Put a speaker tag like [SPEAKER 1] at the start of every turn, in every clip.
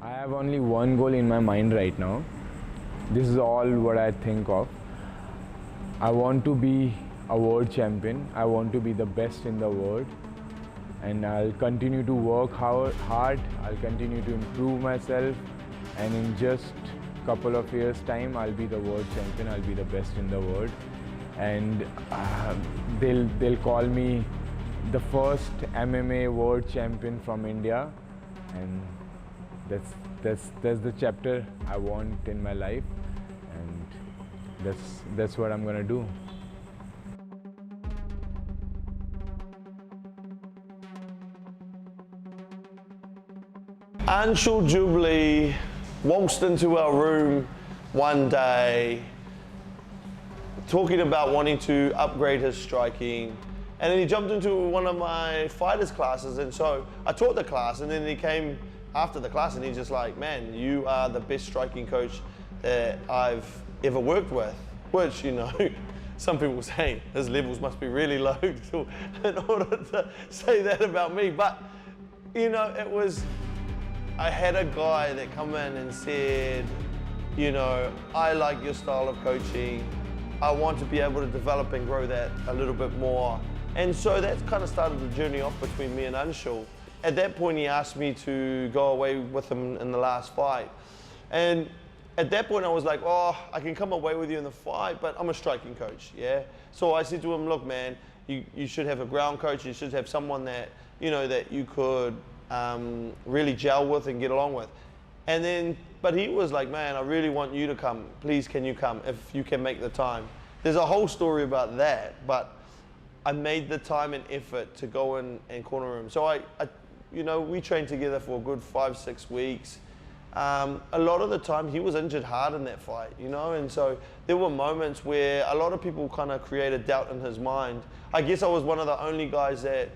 [SPEAKER 1] I have only one goal in my mind right now. This is all what I think of. I want to be a world champion. I want to be the best in the world. And I'll continue to work hard. I'll continue to improve myself. And in just a couple of years' time, I'll be the world champion. I'll be the best in the world. And they'll call me the first MMA world champion from India. And that's the chapter I want in my life, and that's what I'm gonna do.
[SPEAKER 2] Anshul Jubli waltzed into our room one day talking about wanting to upgrade his striking, and then he jumped into one of my fighters classes, and so I taught the class, and then he came after the class and he's just like, man, you are the best striking coach that I've ever worked with, which, you know, some people say his levels must be really low in order to say that about me. But, you know, I had a guy that come in and said, you know, I like your style of coaching. I want to be able to develop and grow that a little bit more. And so that's kind of started the journey off between me and Anshul. At that point, he asked me to go away with him in the last fight. And at that point, I was like, oh, I can come away with you in the fight, but I'm a striking coach, yeah? So I said to him, look, man, you should have a ground coach. You should have someone that, you know, that you could really gel with and get along with. And then, but he was like, man, I really want you to come. Please, can you come if you can make the time? There's a whole story about that, but I made the time and effort to go in and corner him. So you know, we trained together for a good 5-6 weeks. A lot of the time he was injured hard in that fight, you know, and so there were moments where a lot of people kind of created doubt in his mind. I guess I was one of the only guys that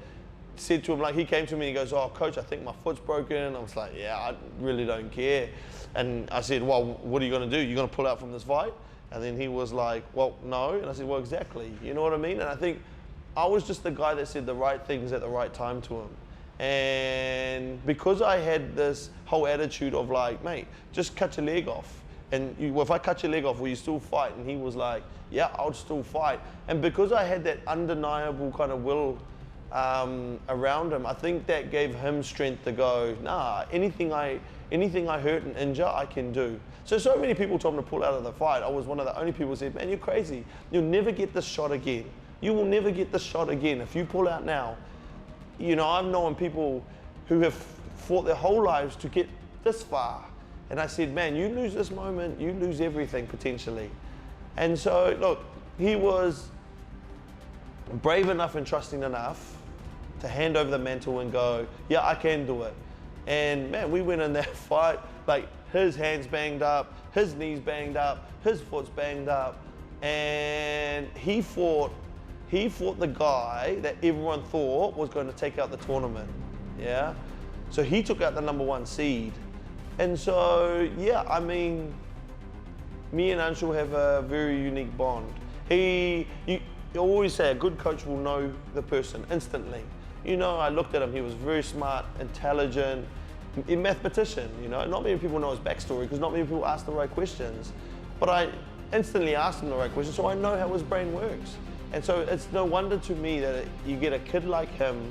[SPEAKER 2] said to him, like, he came to me and he goes, oh, coach, I think my foot's broken. I was like, yeah, I really don't care. And I said, well, what are you going to do? You're going to pull out from this fight? And then he was like, well, no. And I said, well, exactly. You know what I mean? And I think I was just the guy that said the right things at the right time to him. And because I had this whole attitude of like, mate, just cut your leg off. And if I cut your leg off, will you still fight? And he was like, yeah, I'll still fight. And because I had that undeniable kind of will around him, I think that gave him strength to go, nah, anything I hurt and injure, I can do. So many people told him to pull out of the fight. I was one of the only people who said, man, you're crazy. You'll never get this shot again. You will never get this shot again if you pull out now. You know, I've known people who have fought their whole lives to get this far. And I said, man, you lose this moment, you lose everything potentially. And so, look, he was brave enough and trusting enough to hand over the mantle and go, yeah, I can do it. And man, we went in that fight, like his hands banged up, his knees banged up, his foot's banged up. And he fought the guy that everyone thought was going to take out the tournament, yeah? So he took out the #1 seed. And so, yeah, I mean, me and Anshul have a very unique bond. You always say a good coach will know the person instantly. You know, I looked at him, he was very smart, intelligent, a mathematician, you know? Not many people know his backstory because not many people ask the right questions. But I instantly asked him the right questions, so I know how his brain works. And so it's no wonder to me that you get a kid like him,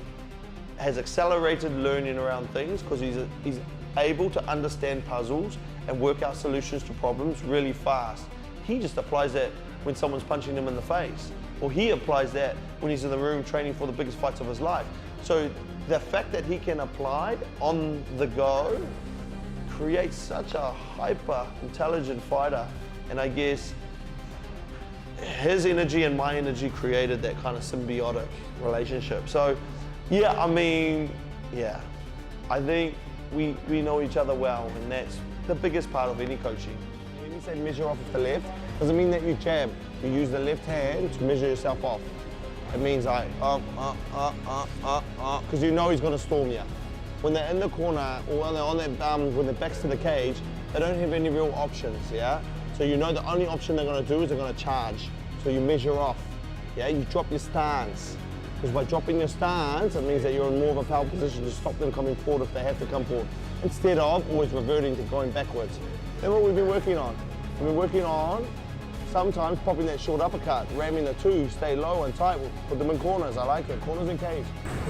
[SPEAKER 2] has accelerated learning around things because he's able to understand puzzles and work out solutions to problems really fast. He just applies that when someone's punching him in the face, or he applies that when he's in the room training for the biggest fights of his life. So the fact that he can apply on the go creates such a hyper intelligent fighter. And I guess his energy and my energy created that kind of symbiotic relationship. So, yeah, I mean, yeah, I think we know each other well, and that's the biggest part of any coaching. When you say measure off with the left, doesn't mean that you jab. You use the left hand to measure yourself off. It means like, because you know he's going to storm you. When they're in the corner, or when they're on their with their backs to the cage, they don't have any real options, yeah? So you know the only option they're going to do is they're going to charge. So you measure off, yeah? You drop your stance. Because by dropping your stance, it means that you're in more of a power position to stop them coming forward if they have to come forward, instead of always reverting to going backwards. That's what we've been working on. We've been working on sometimes popping that short uppercut, ramming the two, stay low and tight, put them in corners. I like it, corners and caves.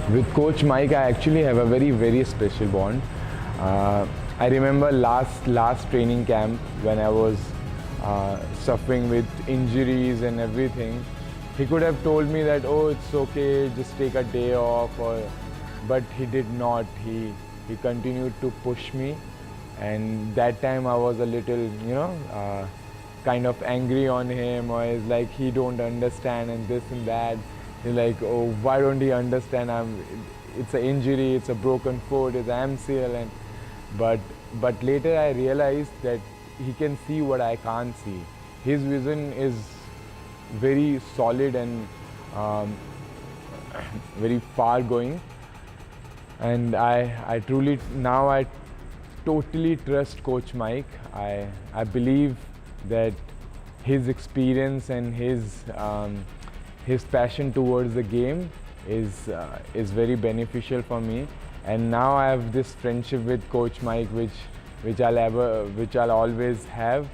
[SPEAKER 1] With Coach Mike, I actually have a very, very special bond. I remember last training camp when I was suffering with injuries and everything. He could have told me that, oh, it's okay, just take a day off, but he did not. He continued to push me, and that time I was a little, kind of angry on him, or it's like he don't understand and this and that. He's like, oh, why don't he understand? It's an injury, it's a broken foot, it's an MCL, but later I realized that he can see what I can't see. His vision is very solid and very far going, and I totally trust Coach Mike. I believe that his experience and his passion towards the game is very beneficial for me, and now I have this friendship with Coach Mike which I'll always have.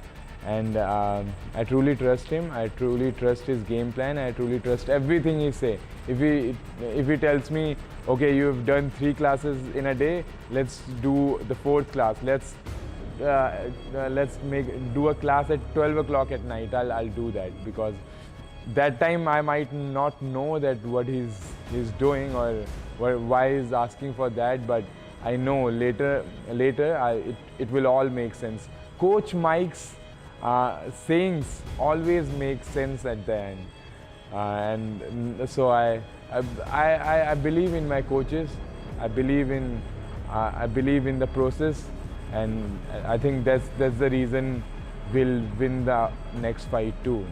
[SPEAKER 1] And I truly trust him. I truly trust his game plan. I truly trust everything he say. If he tells me, okay, you've done 3 classes in a day, let's do the 4th class. Let's do a class at 12 o'clock at night. I'll do that, because that time I might not know that what he's doing or why he's asking for that, but I know later it will all make sense. Coach Mike's sayings always make sense at the end, and so I believe in my coaches. I believe in the process, and I think that's the reason we'll win the next fight too.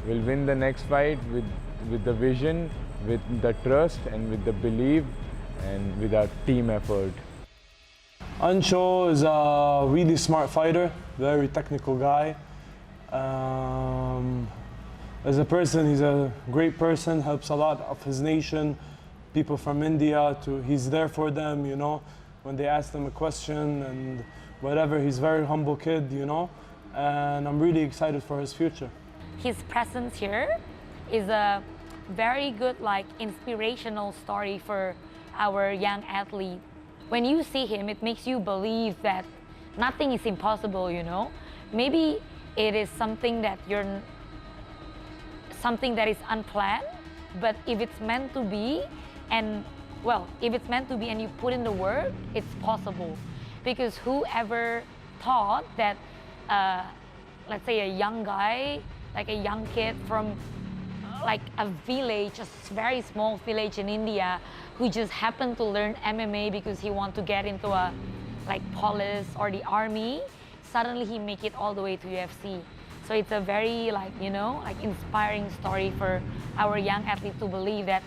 [SPEAKER 1] We'll win the next fight with the vision, with the trust, and with the belief, and with our team effort.
[SPEAKER 3] Anshul is a really smart fighter, very technical guy. As a person, he's a great person, helps a lot of his nation, people from India. He's there for them, when they ask him a question and whatever. He's a very humble kid, and I'm really excited for his future.
[SPEAKER 4] His presence here is a very good, inspirational story for our young athlete. When you see him, it makes you believe that nothing is impossible, Maybe it is something that is unplanned, but if it's meant to be, and you put in the work, it's possible. Because whoever thought that, let's say a young guy, like a young kid from a village, a very small village in India, who just happened to learn MMA because he wanted to get into a police or the army, suddenly he make it all the way to UFC. So it's a very inspiring story for our young athlete to believe that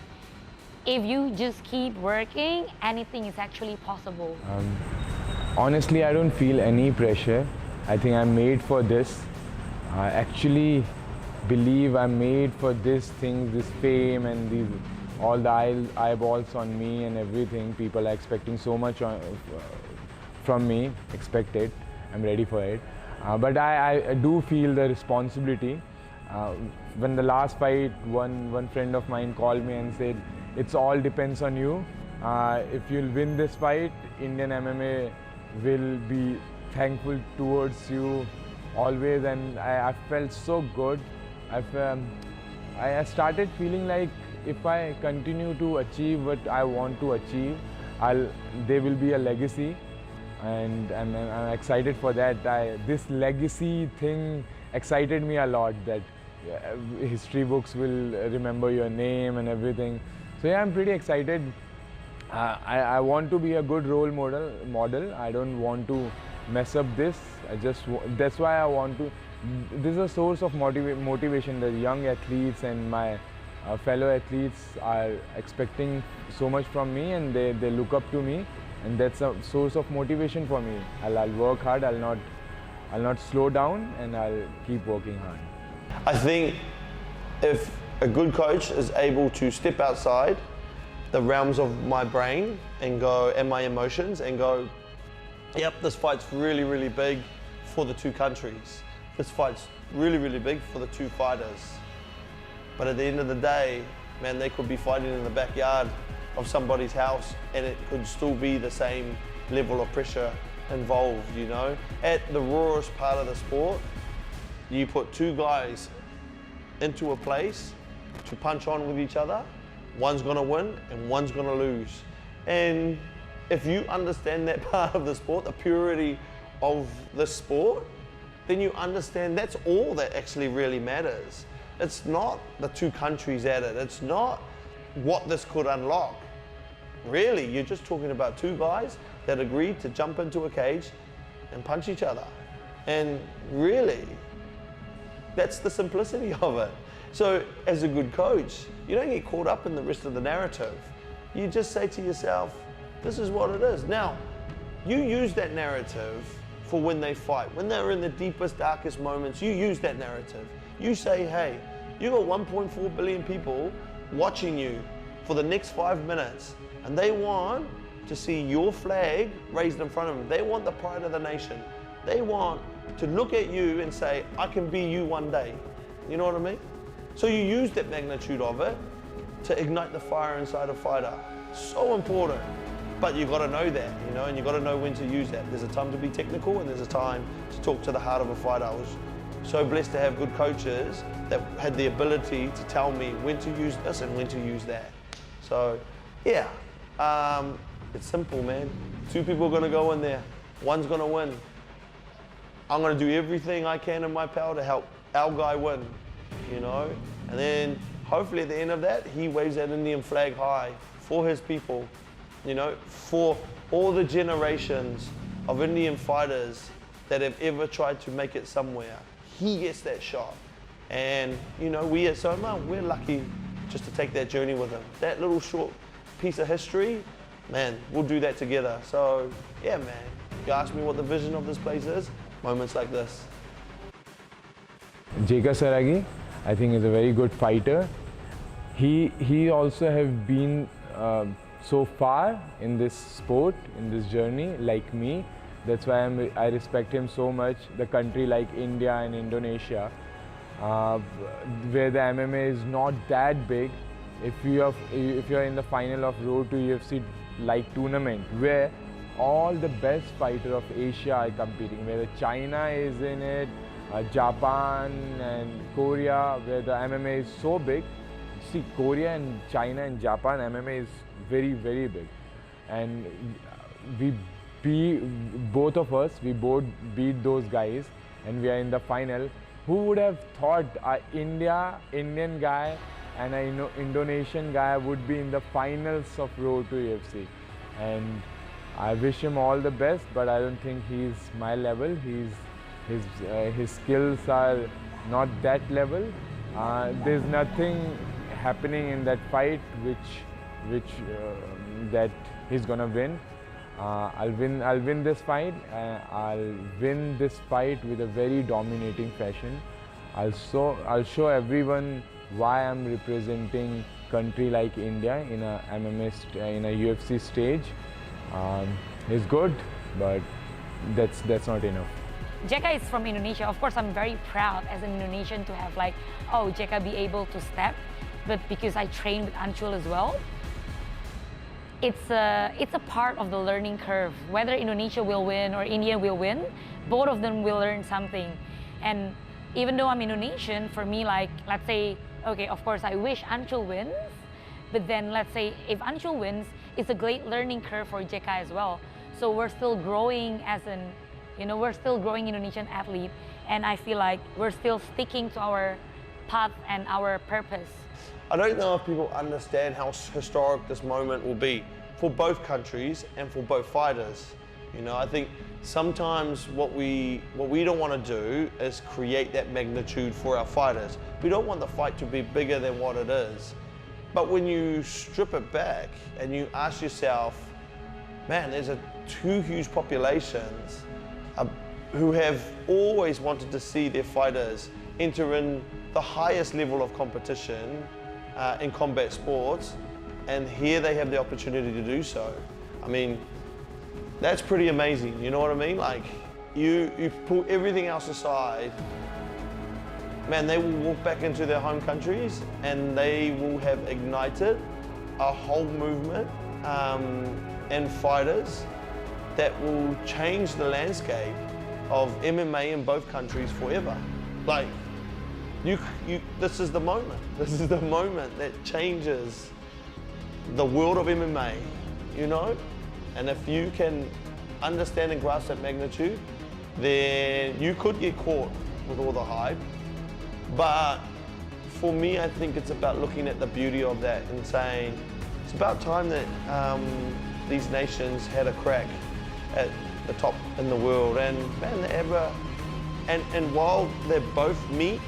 [SPEAKER 4] if you just keep working, anything is actually possible.
[SPEAKER 1] Honestly, I don't feel any pressure. I think I'm made for this. I actually believe I'm made for this thing, this fame and all the eyeballs on me and everything. People are expecting so much from me, expected. I'm ready for it. But I do feel the responsibility. When the last fight, one friend of mine called me and said, "It's all depends on you. If you'll win this fight, Indian MMA will be thankful towards you always." And I felt so good. I started feeling like if I continue to achieve what I want to achieve, there will be a legacy. And I'm excited for that. This legacy thing excited me a lot, that history books will remember your name and everything. So yeah, I'm pretty excited. I want to be a good role model. I don't want to mess up this. That's why I want to. This is a source of motivation. The young athletes and my fellow athletes are expecting so much from me, and they look up to me. And that's a source of motivation for me. I'll work hard, I'll not slow down, and I'll keep working hard.
[SPEAKER 2] I think if a good coach is able to step outside the realms of my brain and go, and my emotions and go, yep, this fight's really, really big for the two countries. This fight's really, really big for the two fighters. But at the end of the day, man, they could be fighting in the backyard of somebody's house and it could still be the same level of pressure involved, you know? At the rawest part of the sport, you put two guys into a place to punch on with each other, one's gonna win and one's gonna lose. And if you understand that part of the sport, the purity of the sport, then you understand that's all that actually really matters. It's not the two countries at it. It's not what this could unlock. Really, you're just talking about two guys that agreed to jump into a cage and punch each other. And really, that's the simplicity of it. So as a good coach, you don't get caught up in the rest of the narrative. You just say to yourself, this is what it is. Now, you use that narrative for when they fight. When they're in the deepest, darkest moments, you use that narrative. You say, hey, you got 1.4 billion people watching you for the next 5 minutes, and they want to see your flag raised in front of them. They want the pride of the nation. They want to look at you and say, I can be you one day. You know what I mean? So you use that magnitude of it to ignite the fire inside a fighter. So important. But you've got to know that, you know, and you've got to know when to use that. There's a time to be technical and there's a time to talk to the heart of a fighter. I was so blessed to have good coaches that had the ability to tell me when to use this and when to use that. So, yeah, it's simple, man. Two people are going to go in there. One's going to win. I'm going to do everything I can in my power to help our guy win, you know? And then hopefully at the end of that, he waves that Indian flag high for his people, you know, for all the generations of Indian fighters that have ever tried to make it somewhere. He gets that shot. And, you know, we at SOMA, we're lucky just to take that journey with him. That little short piece of history, man, we'll do that together. So, yeah, man, you ask me what the vision of this place is, moments like this.
[SPEAKER 1] Jeka Saragih, I think, is a very good fighter. He also have been so far in this sport, in this journey, like me. That's why I respect him so much. The country like India and Indonesia, where the MMA is not that big. If you're in the final of Road to UFC like tournament, where all the best fighters of Asia are competing, where China is in it, Japan and Korea, where the MMA is so big. See, Korea and China and Japan, MMA is very, very big. And both of us beat those guys and we are in the final. Who would have thought an Indian guy and an Indonesian guy would be in the finals of Road to UFC? And I wish him all the best, but I don't think he's my level. His skills are not that level. There's nothing happening in that fight that he's gonna win. I'll win this fight. I'll win this fight with a very dominating fashion. I'll show everyone why I'm representing country like India in a MMA in a UFC stage. He's good, but that's not enough.
[SPEAKER 4] Jeka is from Indonesia. Of course, I'm very proud as an Indonesian to have like, oh, Jeka be able to step. But because I train with Anshul as well, it's a part of the learning curve. Whether Indonesia will win or India will win, both of them will learn something. And even though I'm Indonesian, for me, like, let's say, okay, of course, I wish Anshul wins, but then let's say if Anshul wins, it's a great learning curve for Jeka as well. So we're still growing we're still growing Indonesian athlete, and I feel like we're still sticking to our path and our purpose.
[SPEAKER 2] I don't know if people understand how historic this moment will be for both countries and for both fighters. You know, I think sometimes what we don't want to do is create that magnitude for our fighters. We don't want the fight to be bigger than what it is. But when you strip it back and you ask yourself, man, there's two huge populations who have always wanted to see their fighters enter in the highest level of competition in combat sports, and here they have the opportunity to do so. I mean, that's pretty amazing, you know what I mean? Like, you pull everything else aside, man, they will walk back into their home countries and they will have ignited a whole movement and fighters that will change the landscape of MMA in both countries forever. Like, this is the moment. This is the moment that changes the world of MMA, you know? And if you can understand and grasp that magnitude, then you could get caught with all the hype. But for me, I think it's about looking at the beauty of that and saying, it's about time that these nations had a crack at the top in the world. And man, and while they both meet,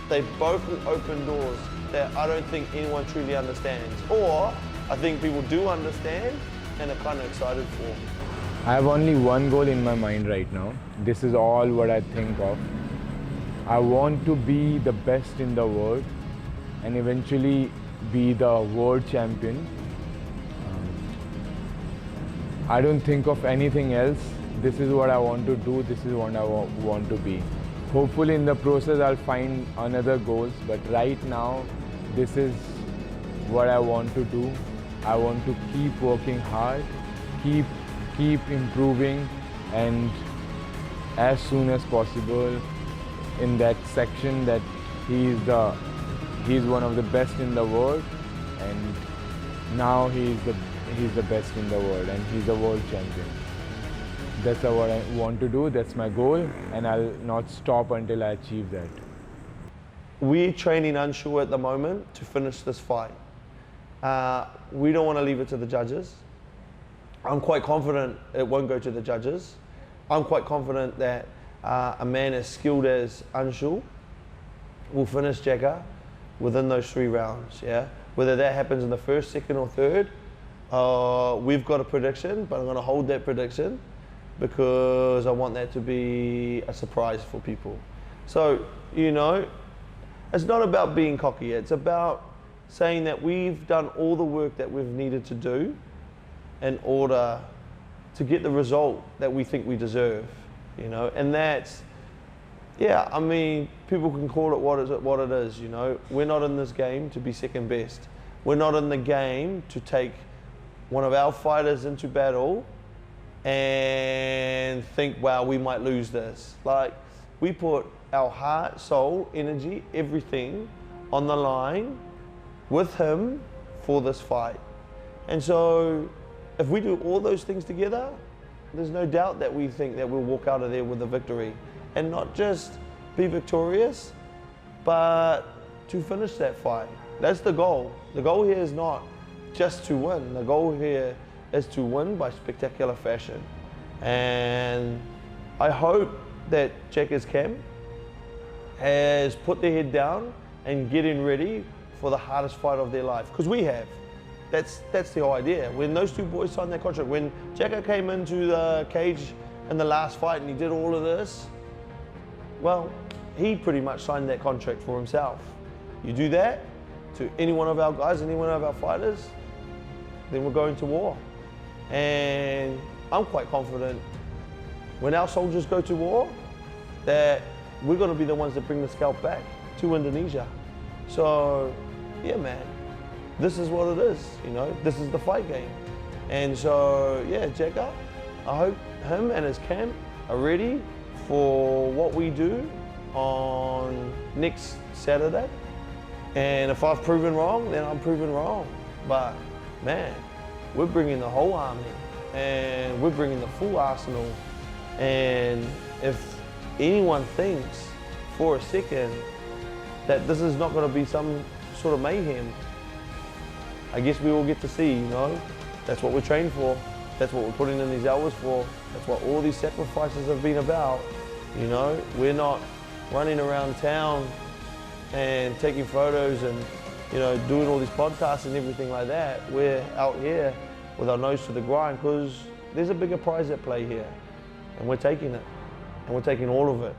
[SPEAKER 2] they both will open doors that I don't think anyone truly understands. Or I think people do understand and are kind of excited for.
[SPEAKER 1] I have only one goal in my mind right now. This is all what I think of. I want to be the best in the world and eventually be the world champion. I don't think of anything else. This is what I want to do. This is what I want to be. Hopefully in the process I'll find another goals, but right now this is what I want to do. I want to keep working hard, keep improving, and as soon as possible in that section that he's one of the best in the world, and now he's the best in the world and he's a world champion. That's what I want to do, that's my goal, and I'll not stop until I achieve that.
[SPEAKER 2] We're training Anshul at the moment to finish this fight. We don't want to leave it to the judges. I'm quite confident it won't go to the judges. I'm quite confident that a man as skilled as Anshul will finish Jeka within those 3 rounds, yeah? Whether that happens in the first, second, or third, we've got a prediction, but I'm going to hold that prediction because I want that to be a surprise for people. So, you know, it's not about being cocky, it's about saying that we've done all the work that we've needed to do in order to get the result that we think we deserve, you know, and that's, yeah, I mean, people can call it what it is, you know. We're not in this game to be second best. We're not in the game to take one of our fighters into battle and think, wow, we might lose this. Like, we put our heart, soul, energy, everything on the line with him for this fight. And so if we do all those things together, there's no doubt that we think that we'll walk out of there with a victory. And not just be victorious, but to finish that fight. That's the goal. The goal here is not just to win. The goal here is to win by spectacular fashion. And I hope that Jeka's camp has put their head down and getting ready for the hardest fight of their life, because we have. That's the whole idea. When those 2 boys signed that contract, when Jeka came into the cage in the last fight and he did all of this, well, he pretty much signed that contract for himself. You do that to any one of our guys, any one of our fighters, then we're going to war. And I'm quite confident when our soldiers go to war that we're going to be the ones that bring the scalp back to Indonesia. So, yeah, man, this is what it is, you know, this is the fight game. And so, yeah, Jeka, I hope him and his camp are ready for what we do on next Saturday. And if I've proven wrong, then I'm proven wrong. But, man, we're bringing the whole army and we're bringing the full arsenal. And if anyone thinks for a second that this is not going to be some sort of mayhem, I guess we will get to see, you know. That's what we're trained for. That's what we're putting in these hours for. That's what all these sacrifices have been about, you know. We're not running around town and taking photos and, you know, doing all these podcasts and everything like that. We're out here with our nose to the grind because there's a bigger prize at play here. And we're taking it. And we're taking all of it.